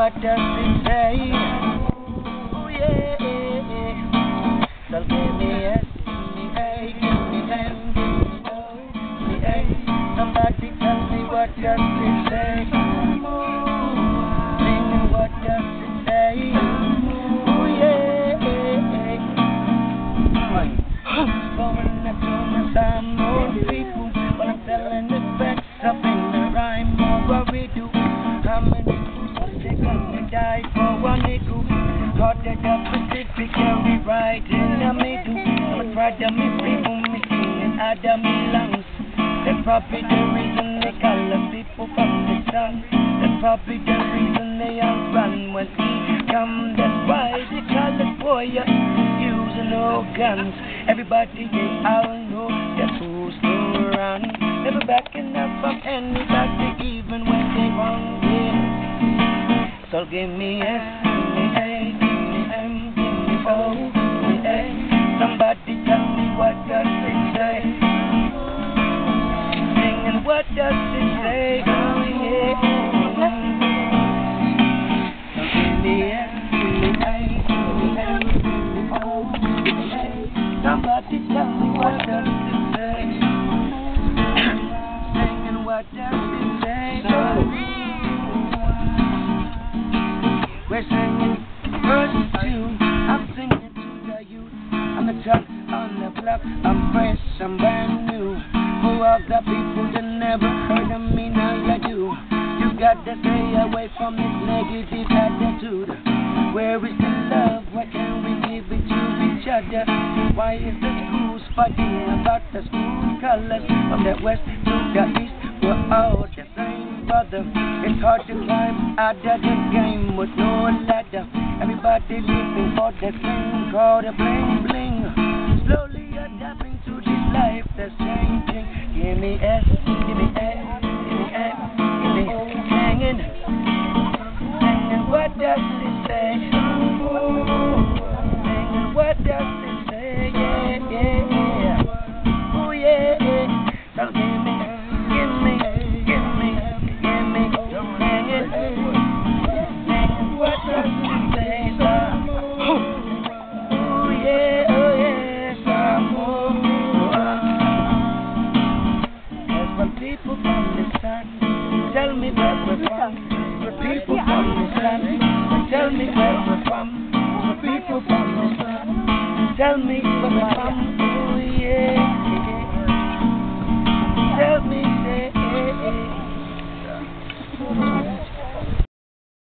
what does it say? Oh yeah. So give me S, give me A, give me M, give me O, give me A. Somebody tell me what does it say? Singing what does it say? Oh yeah. Going up to my some more people, but I'm telling the facts up in the rhyme. What we do, how many people they gonna die for one nickel? Caught at the Pacific and we right in the middle. I'm a try to me people me singing out of me lungs. That's probably the reason they call the people from the sun. That's probably the reason they all run when he come. That's why they call it warrior, using no guns. Everybody they all know that's who's to run. Never backing up from anybody even when they wrong. Yeah. So give me S, give me A, give me M, give me O, give me A. Somebody tell me what does it say? Singing what does it say? Oh yeah. So give me S, give me A, give me M, give me O, give me A. Somebody tell me what does it say? Singing what does it say? We're singing verse 2. I'm singing to the youth. I'm the top on the block. I'm fresh, I'm brand new. Who are the people that never heard of me? Now you do. You got to stay away from this negative attitude. Where is the love? Why can't we give it to each other? Why is the school fighting about the school colors? From the west to the east, we're all the same brother. It's hard to climb out of the game with no ladder. Everybody living for that thing called a bling bling. Slowly adapting to this life that's changing. Give me S, give me A, give me M, give me hanging. Hanging, what does it say? Hanging, what does it say? Yeah, yeah, yeah. Oh yeah, yeah. So give me, give me, give me, give me. Hanging, hanging, what does it say? Oh yeah, some more. There's some people from the sun. Tell me where we're from. The people from the sun. Tell me where we're from. The people from the sun. Tell me where we're from.